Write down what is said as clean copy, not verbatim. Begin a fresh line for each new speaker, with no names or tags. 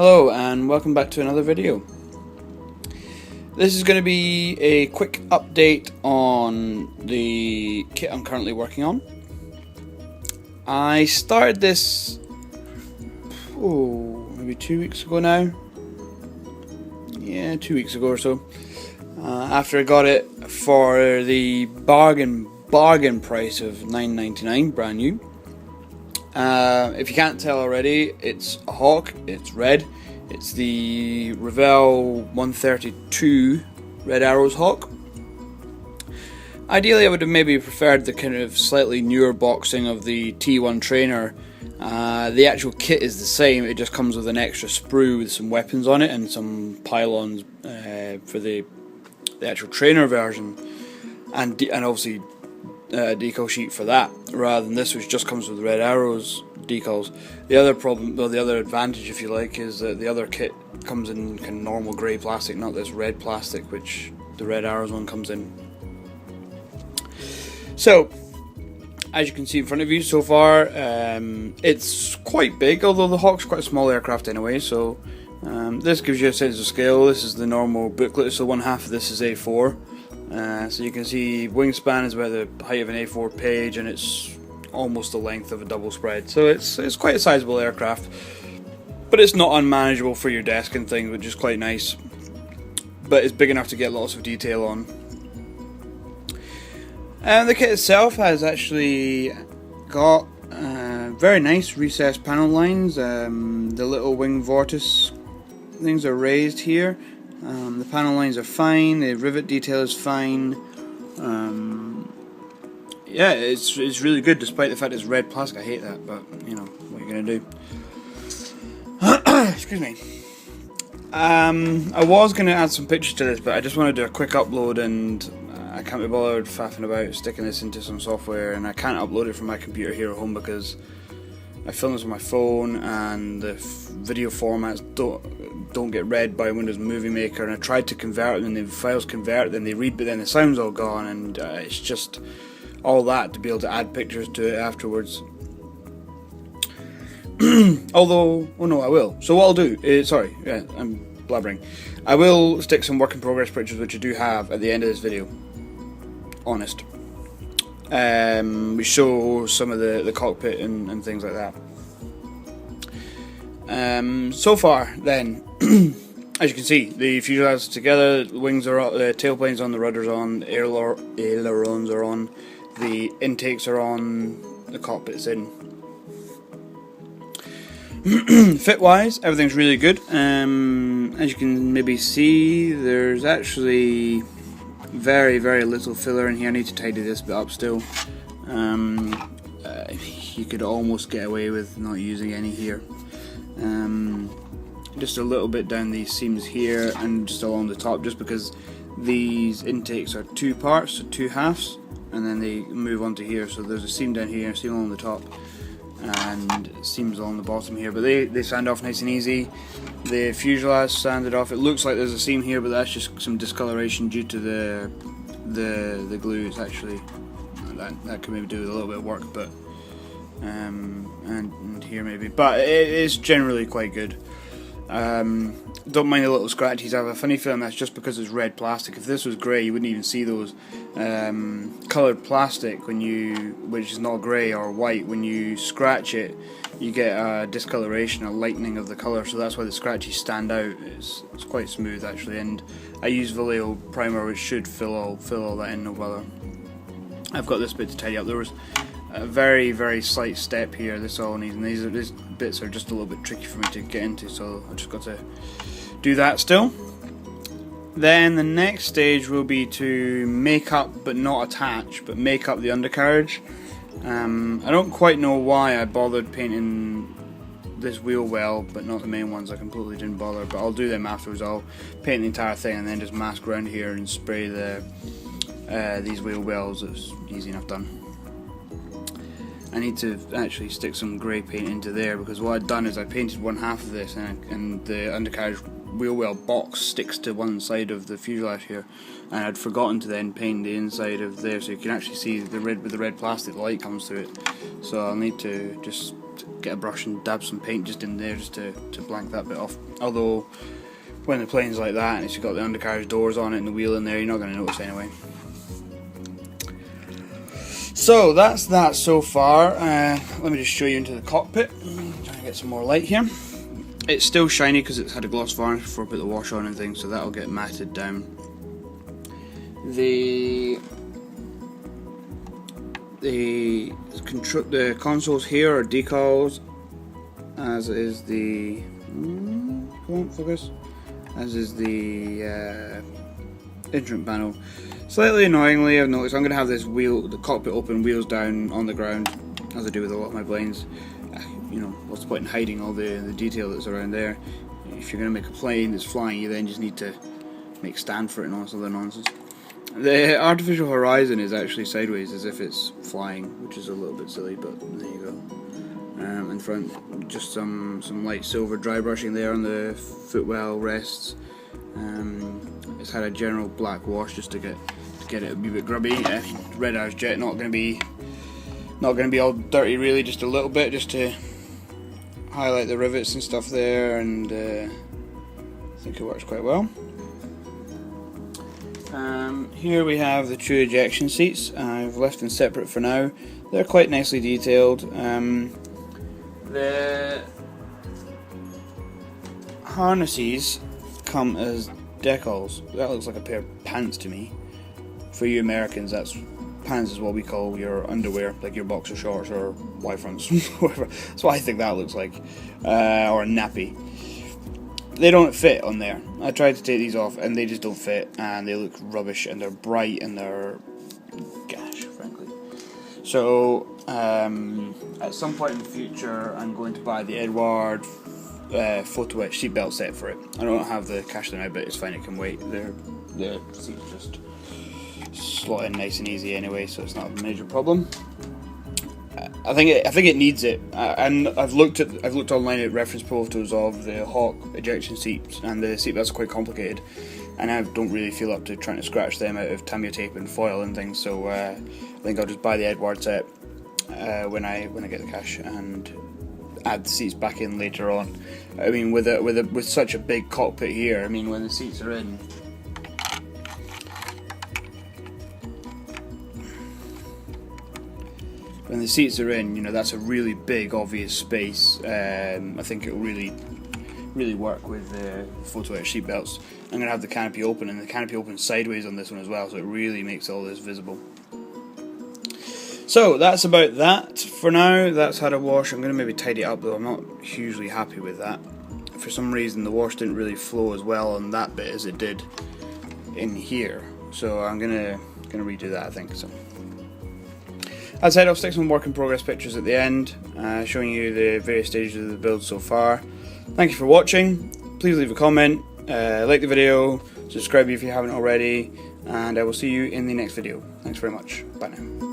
Hello and welcome back to another video. This is going to be a quick update on the kit I'm currently working on. I started this maybe 2 weeks ago now. Yeah, 2 weeks ago or so. After I got it for the bargain price of $9.99, brand new. If you can't tell already, it's a hawk, it's red, it's the Revell 132 Red Arrows hawk. Ideally I would have maybe preferred the kind of slightly newer boxing of the T1 trainer. The actual kit is the same, it just comes with an extra sprue with some weapons on it and some pylons for the actual trainer version, and obviously decal sheet for that, rather than this, which just comes with Red Arrows decals. The other advantage, if you like, is that the other kit comes in kind of normal grey plastic, not this red plastic which the Red Arrows one comes in. So, as you can see in front of you so far, it's quite big, although the Hawk's quite a small aircraft anyway, so this gives you a sense of scale. This is the normal booklet, so one half of this is A4. So you can see wingspan is about the height of an A4 page, and it's almost the length of a double spread. So it's quite a sizable aircraft, but it's not unmanageable for your desk and things, which is quite nice. But it's big enough to get lots of detail on. The kit itself has actually got very nice recessed panel lines. The little wing vortice things are raised here. The panel lines are fine, the rivet detail is fine. Yeah, it's really good despite the fact it's red plastic. I hate that, but you know, what are you going to do? Excuse me. I was going to add some pictures to this, but I just want to do a quick upload, and I can't be bothered faffing about sticking this into some software, and I can't upload it from my computer here at home because I film this on my phone and the video formats don't get read by Windows Movie Maker, and I tried to convert it and the files convert, then they read, but then the sound's all gone, and it's just all that to be able to add pictures to it afterwards. Although, oh no, I will. So what I'll do is, I'm blabbering. I will stick some work in progress pictures, which I do have, at the end of this video. Honest. We show some of the cockpit and things like that. So far, then, as you can see, the fuselage is together, the wings are on, the tailplane's on, the rudder's on, the ailerons are on, the intakes are on, the cockpit's in. Fit-wise, everything's really good. As you can maybe see, there's actually very little filler in here. I need to tidy this bit up still. You could almost get away with not using any here. Just a little bit down these seams here and just along the top, just because these intakes are two parts, so two halves, and then they move onto here. So there's a seam down here, a seam along the top, and seams along the bottom here, but they sand off nice and easy. The fuselage sanded off. It looks like there's a seam here, but that's just some discoloration due to the glue. It's actually that could maybe do with a little bit of work, but and here maybe, but it is generally quite good. Don't mind the little scratches. I have a funny feeling that's just because it's red plastic. If this was grey, you wouldn't even see those. Coloured plastic, which is not grey or white, when you scratch it, you get a discoloration, a lightening of the colour. So that's why the scratches stand out. It's quite smooth actually, and I use Vallejo primer, which should fill all that in no bother. I've got this bit to tidy up. There was a very slight step here. This all needs, and these bits are just a little bit tricky for me to get into, so I just got to do that still. Then the next stage will be to make up, but not attach, but make up the undercarriage. I don't quite know why I bothered painting this wheel well, but not the main ones. I completely didn't bother, but I'll do them afterwards. I'll paint the entire thing and then just mask around here and spray these wheel wells. It's easy enough done. I need to actually stick some grey paint into there, because what I'd done is I painted one half of this, and the undercarriage wheel well box sticks to one side of the fuselage here, and I'd forgotten to then paint the inside of there so you can actually see the red with the red plastic, the light comes through it. So I'll need to just get a brush and dab some paint just in there just to blank that bit off. Although when the plane's like that and it's got the undercarriage doors on it and the wheel in there, you're not going to notice anyway. So that's that so far. Let me just show you into the cockpit. Try to get some more light here. It's still shiny because it's had a gloss varnish before I put the wash on and things, so that'll get matted down. The consoles here are decals, as is the come on, focus. As is the instrument panel. Slightly annoyingly, I've noticed I'm going to have this the cockpit open, wheels down on the ground, as I do with a lot of my planes. You know, what's the point in hiding all the detail that's around there? If you're going to make a plane that's flying, you then just need to make stand for it and all this other nonsense. The artificial horizon is actually sideways, as if it's flying, which is a little bit silly, but there you go. In front, just some light silver dry brushing there on the footwell rests. It's had a general black wash just to get it a wee bit grubby. Red Arrow's jet not going to be all dirty really, just a little bit, just to highlight the rivets and stuff there, and I think it works quite well. Here we have the two ejection seats. I've left them separate for now. They're quite nicely detailed. The harnesses come as decals. That looks like a pair of pants to me. For you Americans, pants is what we call your underwear, like your boxer shorts or Y-fronts, whatever. That's what I think that looks like, or a nappy. They don't fit on there. I tried to take these off and they just don't fit, and they look rubbish, and they're bright and they're gash, frankly. So at some point in the future, I'm going to buy the Edward photo etch seatbelt set for it. I don't have the cash now, but it's fine. It can wait. The seats just slot in nice and easy anyway, so it's not a major problem. I think it needs it, and I've looked online at reference photos of the Hawk ejection seats, and the seatbelts are quite complicated, and I don't really feel up to trying to scratch them out of Tamiya tape and foil and things. So I think I'll just buy the Edward set when I get the cash and add the seats back in later on. I mean, with such a big cockpit here, I mean, when the seats are in. When the seats are in, you know, that's a really big, obvious space. I think it will really work with the photo etch seat belts. I'm going to have the canopy open, and the canopy opens sideways on this one as well, so it really makes all this visible. So that's about that for now. That's had a wash. I'm going to maybe tidy it up, though. I'm not hugely happy with that. For some reason, the wash didn't really flow as well on that bit as it did in here. So I'm going to redo that, I think. So. As I said, I'll stick some work in progress pictures at the end, showing you the various stages of the build so far. Thank you for watching. Please leave a comment, like the video, subscribe if you haven't already, and I will see you in the next video. Thanks very much. Bye now.